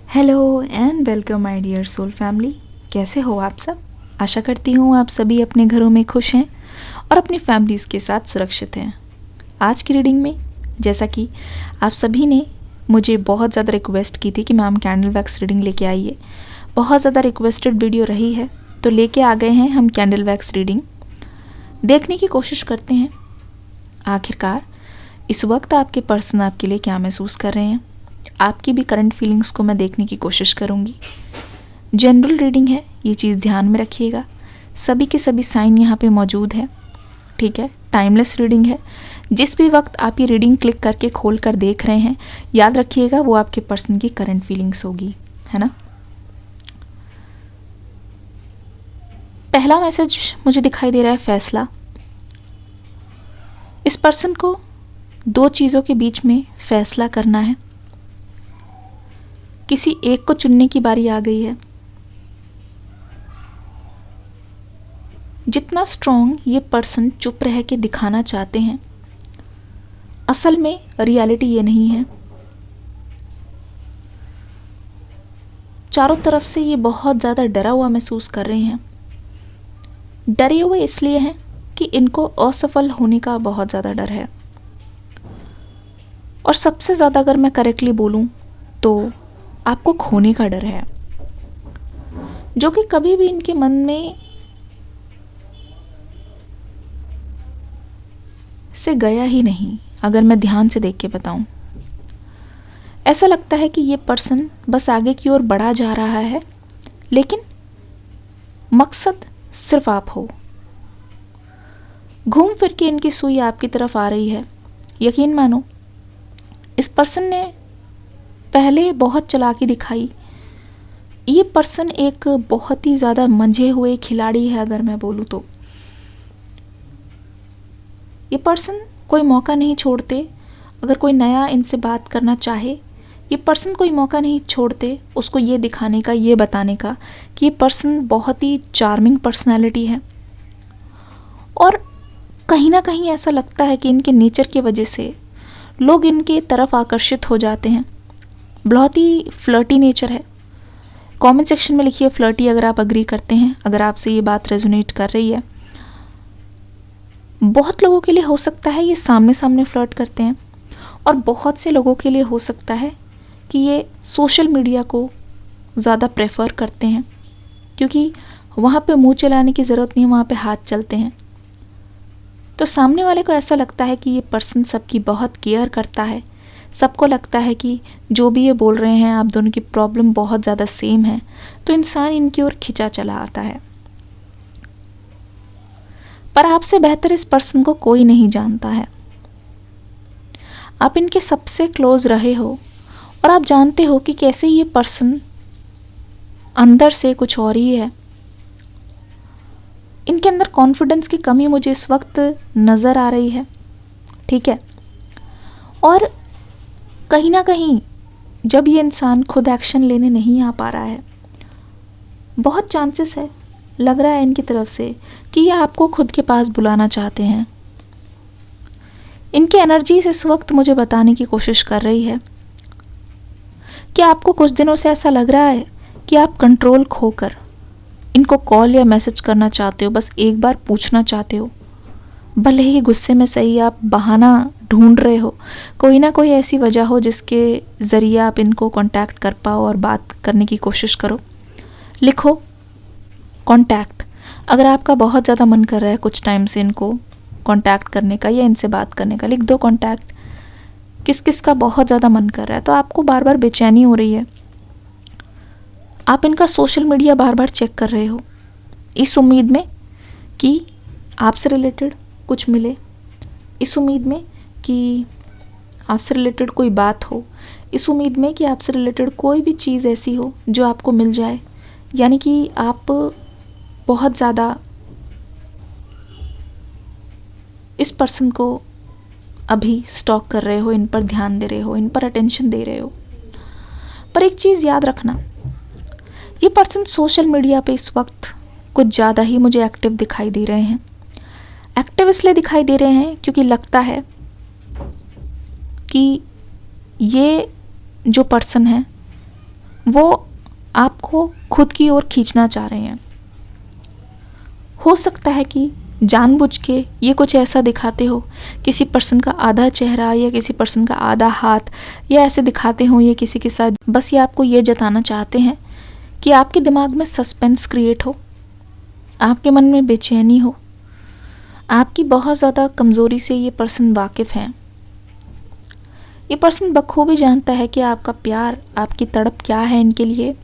Hello and welcome my dear soul family. कैसे हो आप सब? आशा करती हूँ आप सभी अपने घरों में खुश हैं और अपनी फैमिलीज़ के साथ सुरक्षित हैं। आज की रीडिंग में जैसा कि आप सभी ने मुझे बहुत ज़्यादा रिक्वेस्ट की थी कि मैम कैंडल वैक्स रीडिंग लेके आइए, बहुत ज़्यादा रिक्वेस्टेड वीडियो रही है, तो लेके आ गए हैं हम कैंडल वैक्स रीडिंग। देखने की कोशिश करते हैं आखिरकार इस वक्त आपके पर्सन आपके लिए क्या महसूस कर रहे हैं। आपकी भी करंट फीलिंग्स को मैं देखने की कोशिश करूँगी। जनरल रीडिंग है, ये चीज़ ध्यान में रखिएगा। सभी के सभी साइन यहाँ पे मौजूद है, ठीक है। टाइमलेस रीडिंग है। जिस भी वक्त आप ये रीडिंग क्लिक करके खोल कर देख रहे हैं, याद रखिएगा वो आपके पर्सन की करंट फीलिंग्स होगी, है ना। पहला मैसेज मुझे दिखाई दे रहा है फैसला। इस पर्सन को दो चीज़ों के बीच में फैसला करना है। किसी एक को चुनने की बारी आ गई है। जितना स्ट्रॉन्ग ये पर्सन चुप रह के दिखाना चाहते हैं, असल में रियलिटी ये नहीं है। चारों तरफ से ये बहुत ज़्यादा डरा हुआ महसूस कर रहे हैं। डरे हुए इसलिए हैं कि इनको असफल होने का बहुत ज़्यादा डर है, और सबसे ज़्यादा अगर मैं करेक्टली बोलूँ तो आपको खोने का डर है, जो कि कभी भी इनके मन में से गया ही नहीं। अगर मैं ध्यान से देख के बताऊं, ऐसा लगता है कि ये पर्सन बस आगे की ओर बढ़ा जा रहा है, लेकिन मकसद सिर्फ आप हो। घूम फिर के इनकी सुई आपकी तरफ आ रही है। यकीन मानो, इस पर्सन ने पहले बहुत चालाकी दिखाई। ये पर्सन एक बहुत ही ज़्यादा मंझे हुए खिलाड़ी है। अगर मैं बोलूँ तो ये पर्सन कोई मौका नहीं छोड़ते। अगर कोई नया इनसे बात करना चाहे, ये पर्सन कोई मौका नहीं छोड़ते उसको ये दिखाने का, ये बताने का कि ये पर्सन बहुत ही चार्मिंग पर्सनैलिटी है। और कहीं ना कहीं ऐसा लगता है कि इनके नेचर की वजह से लोग इनके तरफ आकर्षित हो जाते हैं। बहुत ही फ्लर्टी नेचर है। कमेंट सेक्शन में लिखिए फ्लर्टी अगर आप अग्री करते हैं, अगर आपसे ये बात रेजोनेट कर रही है। बहुत लोगों के लिए हो सकता है ये सामने सामने फ्लर्ट करते हैं, और बहुत से लोगों के लिए हो सकता है कि ये सोशल मीडिया को ज़्यादा प्रेफर करते हैं, क्योंकि वहाँ पे मुंह चलाने की ज़रूरत नहीं है, वहाँ पे हाथ चलते हैं। तो सामने वाले को ऐसा लगता है कि ये पर्सन सबकी बहुत केयर करता है। सबको लगता है कि जो भी ये बोल रहे हैं, आप दोनों की प्रॉब्लम बहुत ज़्यादा सेम है, तो इंसान इनकी ओर खिंचा चला आता है। पर आपसे बेहतर इस पर्सन को कोई नहीं जानता है। आप इनके सबसे क्लोज रहे हो, और आप जानते हो कि कैसे ये पर्सन अंदर से कुछ और ही है। इनके अंदर कॉन्फिडेंस की कमी मुझे इस वक्त नज़र आ रही है, ठीक है। और कहीं ना कहीं जब ये इंसान खुद एक्शन लेने नहीं आ पा रहा है, बहुत चांसेस है, लग रहा है इनकी तरफ से कि ये आपको खुद के पास बुलाना चाहते हैं। इनकी एनर्जीज इस वक्त मुझे बताने की कोशिश कर रही है कि आपको कुछ दिनों से ऐसा लग रहा है कि आप कंट्रोल खोकर इनको कॉल या मैसेज करना चाहते हो, बस एक बार पूछना चाहते हो। भले ही गुस्से में सही, आप बहाना ढूंढ रहे हो, कोई ना कोई ऐसी वजह हो जिसके ज़रिए आप इनको कांटेक्ट कर पाओ और बात करने की कोशिश करो। लिखो कांटेक्ट। अगर आपका बहुत ज़्यादा मन कर रहा है कुछ टाइम से इनको कांटेक्ट करने का या इनसे बात करने का, लिख दो कांटेक्ट। किस किस का बहुत ज़्यादा मन कर रहा है, तो आपको बार बार बेचैनी हो रही है, आप इनका सोशल मीडिया बार बार चेक कर रहे हो, इस उम्मीद में कि आपसे रिलेटेड कुछ मिले, इस उम्मीद में कि आपसे रिलेटेड कोई बात हो, इस उम्मीद में कि आपसे रिलेटेड कोई भी चीज़ ऐसी हो जो आपको मिल जाए। यानी कि आप बहुत ज़्यादा इस पर्सन को अभी स्टॉक कर रहे हो, इन पर ध्यान दे रहे हो, इन पर अटेंशन दे रहे हो। पर एक चीज़ याद रखना, ये पर्सन सोशल मीडिया पे इस वक्त कुछ ज़्यादा ही मुझे एक्टिव दिखाई दे रहे हैं। एक्टिव इसलिए दिखाई दे रहे हैं क्योंकि लगता है कि ये जो पर्सन है वो आपको खुद की ओर खींचना चाह रहे हैं। हो सकता है कि जानबूझ के ये कुछ ऐसा दिखाते हो, किसी पर्सन का आधा चेहरा या किसी पर्सन का आधा हाथ, या ऐसे दिखाते हो ये किसी के साथ, बस ये आपको ये जताना चाहते हैं कि आपके दिमाग में सस्पेंस क्रिएट हो, आपके मन में बेचैनी हो, आपकी बहुत ज़्यादा कमज़ोरी से ये पर्सन वाकिफ़ हैं। ये पर्सन बखूबी जानता है कि आपका प्यार, आपकी तड़प क्या है इनके लिए।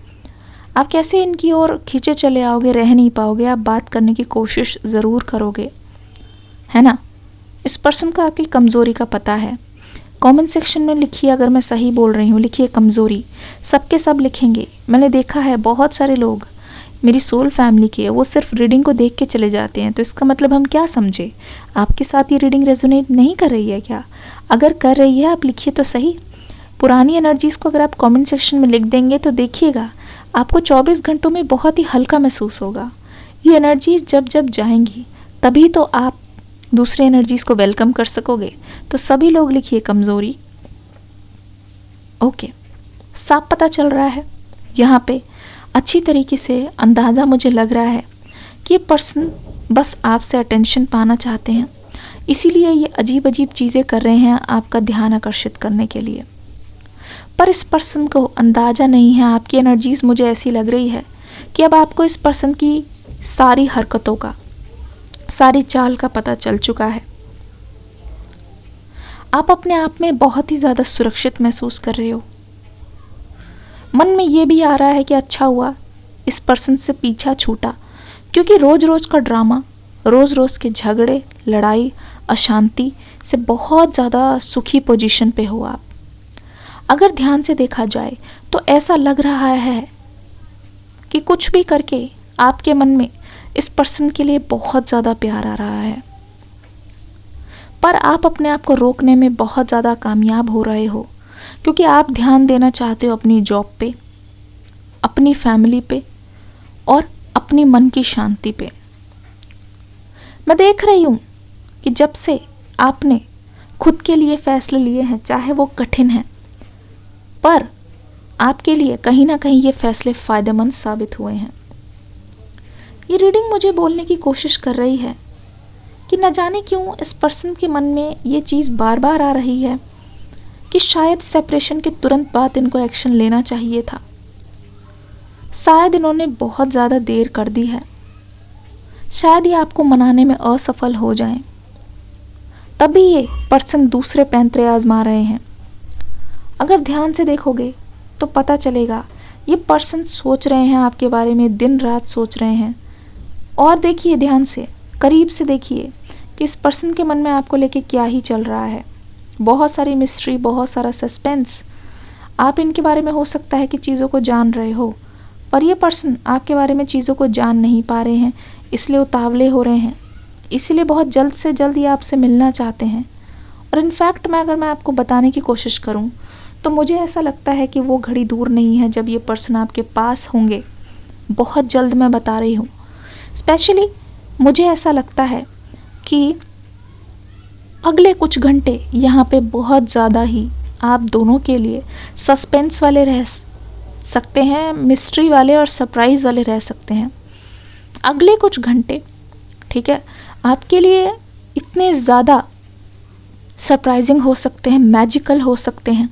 आप कैसे इनकी ओर खींचे चले आओगे, रह नहीं पाओगे, आप बात करने की कोशिश ज़रूर करोगे, है ना। इस पर्सन का आपकी कमज़ोरी का पता है। कमेंट सेक्शन में लिखिए, अगर मैं सही बोल रही हूँ लिखिए कमज़ोरी, सबके सब लिखेंगे। मैंने देखा है बहुत सारे लोग मेरी सोल फैमिली के, वो सिर्फ रीडिंग को देख के चले जाते हैं। तो इसका मतलब हम क्या समझे, आपके साथ ये रीडिंग रेजोनेट नहीं कर रही है क्या? अगर कर रही है आप लिखिए तो सही। पुरानी एनर्जीज़ को अगर आप कमेंट सेक्शन में लिख देंगे तो देखिएगा आपको 24 घंटों में बहुत ही हल्का महसूस होगा। ये एनर्जीज़ जब जब जाएंगी तभी तो आप दूसरे एनर्जीज़ को वेलकम कर सकोगे। तो सभी लोग लिखिए कमज़ोरी। ओके, साफ पता चल रहा है यहाँ पे, अच्छी तरीके से अंदाज़ा मुझे लग रहा है कि ये पर्सन बस आपसे अटेंशन पाना चाहते हैं, इसीलिए ये अजीब अजीब चीज़ें कर रहे हैं आपका ध्यान आकर्षित करने के लिए। पर इस पर्सन को अंदाज़ा नहीं है, आपकी एनर्जीज़ मुझे ऐसी लग रही है कि अब आपको इस पर्सन की सारी हरकतों का, सारी चाल का पता चल चुका है। आप अपने आप में बहुत ही ज़्यादा सुरक्षित महसूस कर रहे हो। मन में ये भी आ रहा है कि अच्छा हुआ इस पर्सन से पीछा छूटा, क्योंकि रोज़ रोज़ का ड्रामा, रोज़ रोज़ के झगड़े, लड़ाई, अशांति से बहुत ज़्यादा सुखी पोजीशन पे हो आप। अगर ध्यान से देखा जाए तो ऐसा लग रहा है कि कुछ भी करके आपके मन में इस पर्सन के लिए बहुत ज़्यादा प्यार आ रहा है, पर आप अपने आप को रोकने में बहुत ज़्यादा कामयाब हो रहे हो, क्योंकि आप ध्यान देना चाहते हो अपनी जॉब पे, अपनी फैमिली पे और अपनी मन की शांति पे। मैं देख रही हूँ कि जब से आपने खुद के लिए फैसले लिए हैं, चाहे वो कठिन हैं, पर आपके लिए कहीं ना कहीं ये फैसले फ़ायदेमंद साबित हुए हैं। ये रीडिंग मुझे बोलने की कोशिश कर रही है कि न जाने क्यों इस पर्सन के मन में ये चीज़ बार बार आ रही है कि शायद सेपरेशन के तुरंत बाद इनको एक्शन लेना चाहिए था। शायद इन्होंने बहुत ज़्यादा देर कर दी है, शायद ये आपको मनाने में असफल हो जाएं, तभी ये पर्सन दूसरे पैंतरे आजमा रहे हैं। अगर ध्यान से देखोगे तो पता चलेगा ये पर्सन सोच रहे हैं आपके बारे में, दिन रात सोच रहे हैं। और देखिए ध्यान से, करीब से देखिए कि इस पर्सन के मन में आपको लेके क्या ही चल रहा है। बहुत सारी मिस्ट्री, बहुत सारा सस्पेंस। आप इनके बारे में हो सकता है कि चीज़ों को जान रहे हो, पर ये पर्सन आपके बारे में चीज़ों को जान नहीं पा रहे हैं, इसलिए उतावले हो रहे हैं, इसलिए बहुत जल्द से जल्द ये आपसे मिलना चाहते हैं। और इनफैक्ट अगर मैं आपको बताने की कोशिश करूं तो मुझे ऐसा लगता है कि वो घड़ी दूर नहीं है जब ये पर्सन आपके पास होंगे, बहुत जल्द। मैं बता रही हूँ, स्पेशली मुझे ऐसा लगता है कि अगले कुछ घंटे यहाँ पे बहुत ज़्यादा ही आप दोनों के लिए सस्पेंस वाले रह सकते हैं, मिस्ट्री वाले और सरप्राइज़ वाले रह सकते हैं। अगले कुछ घंटे, ठीक है, आपके लिए इतने ज़्यादा सरप्राइजिंग हो सकते हैं, मैजिकल हो सकते हैं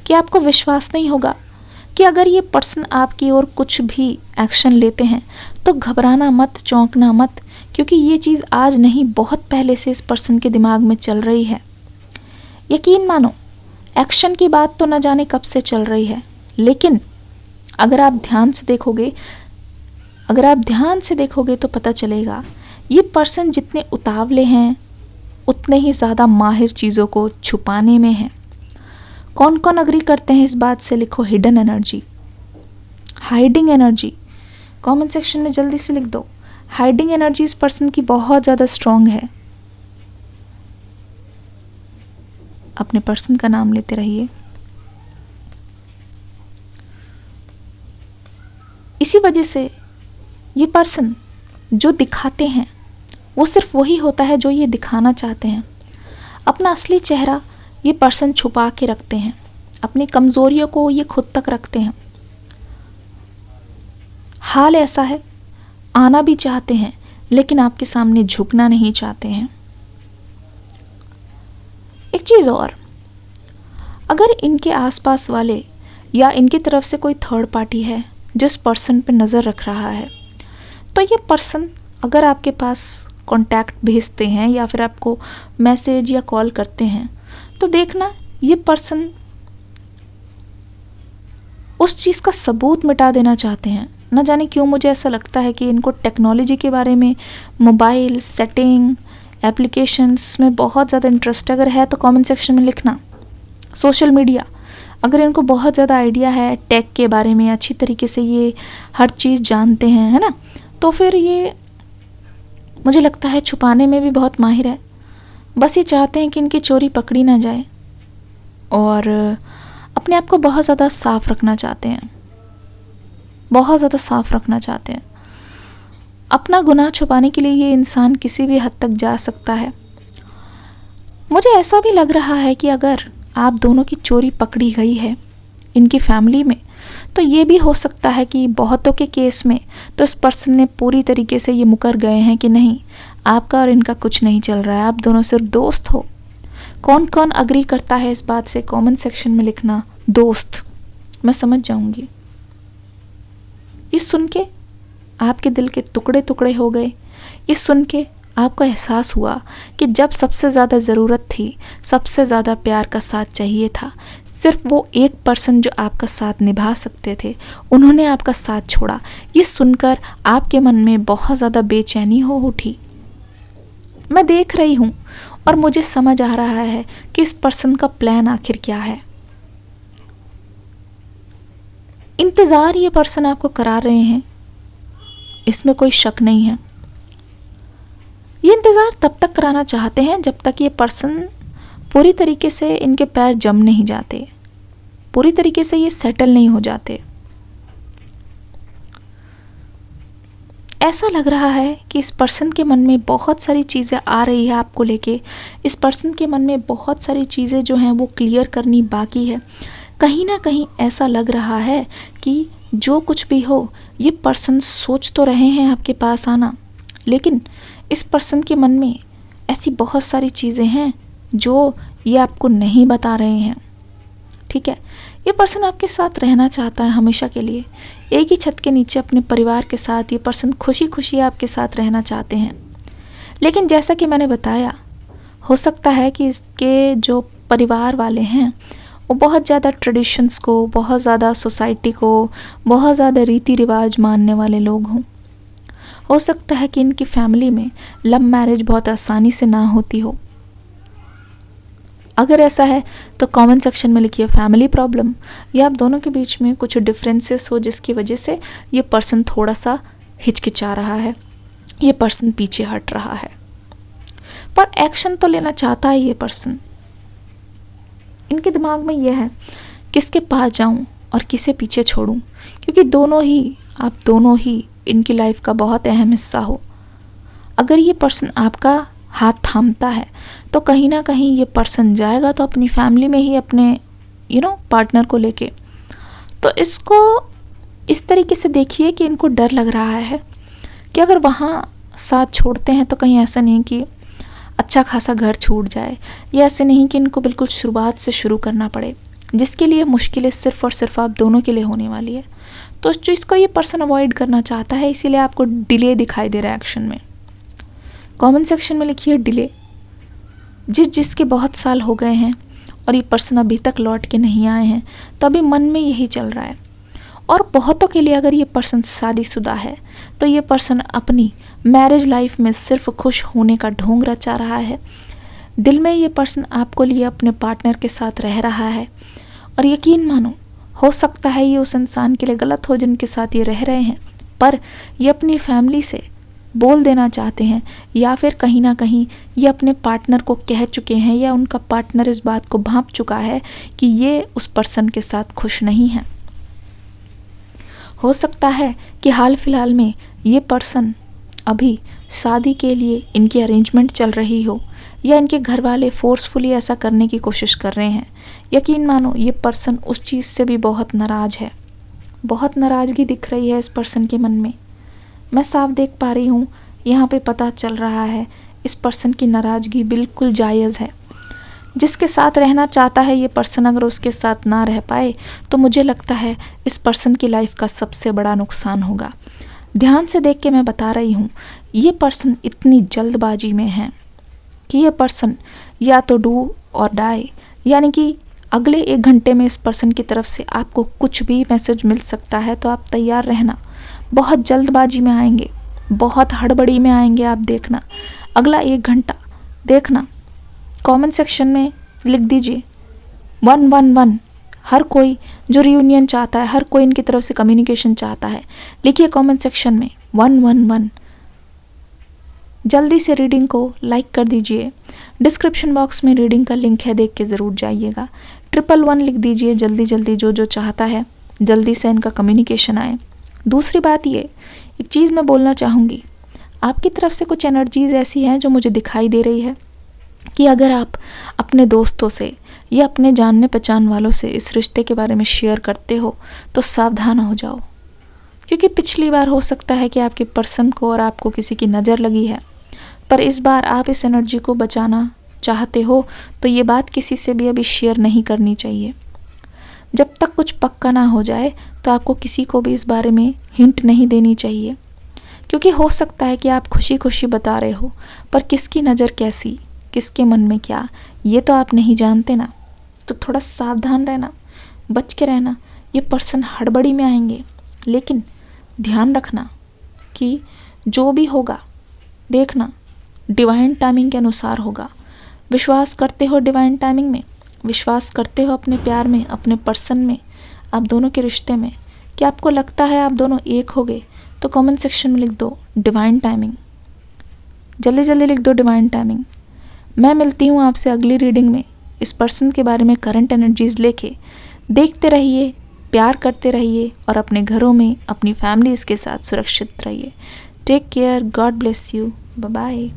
कि आपको विश्वास नहीं होगा कि अगर ये पर्सन आपकी ओर कुछ भी एक्शन लेते हैं तो घबराना मत, चौंकना मत, क्योंकि ये चीज़ आज नहीं, बहुत पहले से इस पर्सन के दिमाग में चल रही है। यकीन मानो, एक्शन की बात तो न जाने कब से चल रही है, लेकिन अगर आप ध्यान से देखोगे तो पता चलेगा ये पर्सन जितने उतावले हैं उतने ही ज़्यादा माहिर चीज़ों को छुपाने में हैं। कौन कौन अग्री करते हैं इस बात से? लिखो hidden energy, hiding energy. Comment section में जल्दी से लिख दो, हाइडिंग एनर्जी इस पर्सन की बहुत ज़्यादा स्ट्रॉन्ग है। अपने पर्सन का नाम लेते रहिए। इसी वजह से ये पर्सन जो दिखाते हैं वो सिर्फ वही होता है जो ये दिखाना चाहते हैं। अपना असली चेहरा ये पर्सन छुपा के रखते हैं, अपनी कमज़ोरियों को ये खुद तक रखते हैं। हाल ऐसा है, आना भी चाहते हैं लेकिन आपके सामने झुकना नहीं चाहते हैं। एक चीज़ और, अगर इनके आसपास वाले या इनकी तरफ से कोई थर्ड पार्टी है जो इस पर्सन पे नज़र रख रहा है, तो ये पर्सन अगर आपके पास कांटेक्ट भेजते हैं या फिर आपको मैसेज या कॉल करते हैं, तो देखना ये पर्सन उस चीज़ का सबूत मिटा देना चाहते हैं। न जाने क्यों मुझे ऐसा लगता है कि इनको टेक्नोलॉजी के बारे में, मोबाइल सेटिंग, एप्लीकेशंस में बहुत ज़्यादा इंटरेस्ट अगर है तो कमेंट सेक्शन में लिखना। सोशल मीडिया, अगर इनको बहुत ज़्यादा आइडिया है टेक के बारे में, अच्छी तरीके से ये हर चीज़ जानते हैं, है ना, तो फिर ये मुझे लगता है छुपाने में भी बहुत माहिर है। बस ये चाहते हैं कि इनकी चोरी पकड़ी ना जाए और अपने आप को बहुत ज़्यादा साफ रखना चाहते हैं, बहुत ज़्यादा साफ रखना चाहते हैं। अपना गुनाह छुपाने के लिए ये इंसान किसी भी हद तक जा सकता है। मुझे ऐसा भी लग रहा है कि अगर आप दोनों की चोरी पकड़ी गई है इनकी फैमिली में, तो ये भी हो सकता है कि बहुतों के केस में तो इस पर्सन ने पूरी तरीके से ये मुकर गए हैं कि नहीं, आपका और इनका कुछ नहीं चल रहा है, आप दोनों सिर्फ दोस्त हो। कौन कौन अग्री करता है इस बात से कमेंट सेक्शन में लिखना। दोस्त, मैं समझ जाऊंगी। ये सुन के आपके दिल के टुकड़े टुकड़े हो गए। ये सुन के आपको एहसास हुआ कि जब सबसे ज़्यादा ज़रूरत थी, सबसे ज़्यादा प्यार का साथ चाहिए था, सिर्फ वो एक पर्सन जो आपका साथ निभा सकते थे, उन्होंने आपका साथ छोड़ा। ये सुनकर आपके मन में बहुत ज़्यादा बेचैनी हो उठी। मैं देख रही हूँ और मुझे समझ आ रहा है कि इस पर्सन का प्लान आखिर क्या है। इंतज़ार ये पर्सन आपको करा रहे हैं, इसमें कोई शक नहीं है। ये इंतज़ार तब तक कराना चाहते हैं जब तक ये पर्सन पूरी तरीके से इनके पैर जम नहीं जाते, पूरी तरीके से ये सेटल नहीं हो जाते। ऐसा लग रहा है कि इस पर्सन के मन में बहुत सारी चीज़ें आ रही है आपको लेके। इस पर्सन के मन में बहुत सारी चीज़ें जो हैं वो क्लियर करनी बाकी है। कहीं ना कहीं ऐसा लग रहा है कि जो कुछ भी हो, ये पर्सन सोच तो रहे हैं आपके पास आना, लेकिन इस पर्सन के मन में ऐसी बहुत सारी चीज़ें हैं जो ये आपको नहीं बता रहे हैं। ठीक है, ये पर्सन आपके साथ रहना चाहता है हमेशा के लिए। एक ही छत के नीचे अपने परिवार के साथ ये पर्सन खुशी खुशी आपके साथ रहना चाहते हैं। लेकिन जैसा कि मैंने बताया, हो सकता है कि इसके जो परिवार वाले हैं वो बहुत ज़्यादा ट्रेडिशंस को, बहुत ज़्यादा सोसाइटी को, बहुत ज़्यादा रीति रिवाज मानने वाले लोग हों। हो सकता है कि इनकी फैमिली में लव मैरिज बहुत आसानी से ना होती हो। अगर ऐसा है तो कमेंट सेक्शन में लिखिए फैमिली प्रॉब्लम, या आप दोनों के बीच में कुछ डिफरेंसेस हो जिसकी वजह से ये पर्सन थोड़ा सा हिचकिचा रहा है, ये पर्सन पीछे हट रहा है। पर एक्शन तो लेना चाहता है ये पर्सन। इनके दिमाग में यह है किसके पास जाऊं और किसे पीछे छोड़ूं, क्योंकि आप दोनों ही इनकी लाइफ का बहुत अहम हिस्सा हो। अगर ये पर्सन आपका हाथ थामता है तो कहीं ना कहीं ये पर्सन जाएगा तो अपनी फैमिली में ही अपने पार्टनर को लेके। तो इसको इस तरीके से देखिए कि इनको डर लग रहा है कि अगर वहाँ साथ छोड़ते हैं तो कहीं ऐसा नहीं कि अच्छा खासा घर छूट जाए, या ऐसे नहीं कि इनको बिल्कुल शुरुआत से शुरू करना पड़े, जिसके लिए मुश्किलें सिर्फ़ और सिर्फ आप दोनों के लिए होने वाली है। तो उस चीज़ को ये पर्सन अवॉइड करना चाहता है, इसीलिए आपको डिले दिखाई दे रहा है एक्शन में। कमेंट सेक्शन में लिखिए डिले। जिसके बहुत साल हो गए हैं और ये पर्सन अभी तक लौट के नहीं आए हैं, तभी मन में यही चल रहा है। और बहुतों के लिए अगर ये पर्सन शादीशुदा है तो ये पर्सन अपनी मैरिज लाइफ में सिर्फ खुश होने का ढोंग रचा रहा है। दिल में ये पर्सन आपको लिए अपने पार्टनर के साथ रह रहा है, और यकीन मानो हो सकता है ये उस इंसान के लिए गलत हो जिनके साथ ये रह रहे हैं, पर ये अपनी फैमिली से बोल देना चाहते हैं, या फिर कहीं ना कहीं ये अपने पार्टनर को कह चुके हैं, या उनका पार्टनर इस बात को भांप चुका है कि ये उस पर्सन के साथ खुश नहीं है। हो सकता है कि हाल फिलहाल में ये पर्सन अभी शादी के लिए इनकी अरेंजमेंट चल रही हो, या इनके घर वाले फोर्सफुली ऐसा करने की कोशिश कर रहे हैं। यकीन मानो ये पर्सन उस चीज़ से भी बहुत नाराज़ है, बहुत नाराज़गी दिख रही है इस पर्सन के मन में। मैं साफ देख पा रही हूँ, यहाँ पे पता चल रहा है इस पर्सन की नाराज़गी बिल्कुल जायज़ है। जिसके साथ रहना चाहता है ये पर्सन अगर उसके साथ ना रह पाए तो मुझे लगता है इस पर्सन की लाइफ का सबसे बड़ा नुकसान होगा। ध्यान से देख के मैं बता रही हूँ, ये पर्सन इतनी जल्दबाजी में है कि ये पर्सन या तो डू और डाई, यानी कि अगले 1 घंटे में इस पर्सन की तरफ से आपको कुछ भी मैसेज मिल सकता है, तो आप तैयार रहना। बहुत जल्दबाजी में आएंगे, बहुत हड़बड़ी में आएंगे। आप देखना अगला 1 घंटा, देखना कमेंट सेक्शन में लिख दीजिए 111। हर कोई जो रियूनियन चाहता है, हर कोई इनकी तरफ से कम्युनिकेशन चाहता है, लिखिए कमेंट सेक्शन में 111। जल्दी से रीडिंग को लाइक कर दीजिए। डिस्क्रिप्शन बॉक्स में रीडिंग का लिंक है, देख के ज़रूर जाइएगा। 111 लिख दीजिए जल्दी जल्दी, जो चाहता है जल्दी से इनका कम्युनिकेशन आए। दूसरी बात ये, एक चीज़ मैं बोलना चाहूँगी, आपकी तरफ से कुछ एनर्जीज़ ऐसी हैं जो मुझे दिखाई दे रही है कि अगर आप अपने दोस्तों से या अपने जानने पहचान वालों से इस रिश्ते के बारे में शेयर करते हो तो सावधान हो जाओ, क्योंकि पिछली बार हो सकता है कि आपके पर्सन को और आपको किसी की नज़र लगी है, पर इस बार आप इस एनर्जी को बचाना चाहते हो तो ये बात किसी से भी अभी शेयर नहीं करनी चाहिए। जब तक कुछ पक्का ना हो जाए तो आपको किसी को भी इस बारे में हिंट नहीं देनी चाहिए, क्योंकि हो सकता है कि आप खुशी खुशी बता रहे हो, पर किसकी नज़र कैसी, किसके मन में क्या, ये तो आप नहीं जानते ना। तो थोड़ा सावधान रहना, बच के रहना। ये पर्सन हड़बड़ी में आएंगे, लेकिन ध्यान रखना कि जो भी होगा देखना डिवाइन टाइमिंग के अनुसार होगा। विश्वास करते हो डिवाइन टाइमिंग में, विश्वास करते हो अपने प्यार में, अपने पर्सन में, आप दोनों के रिश्ते में, कि आपको लगता है आप दोनों एक हो गए, तो कमेंट सेक्शन में लिख दो डिवाइन टाइमिंग। जल्दी जल्दी लिख दो डिवाइन टाइमिंग। मैं मिलती हूँ आपसे अगली रीडिंग में इस पर्सन के बारे में करंट एनर्जीज लेके। देखते रहिए, प्यार करते रहिए और अपने घरों में अपनी फैमिलीज़ के साथ सुरक्षित रहिए। Take care, God bless you, bye bye.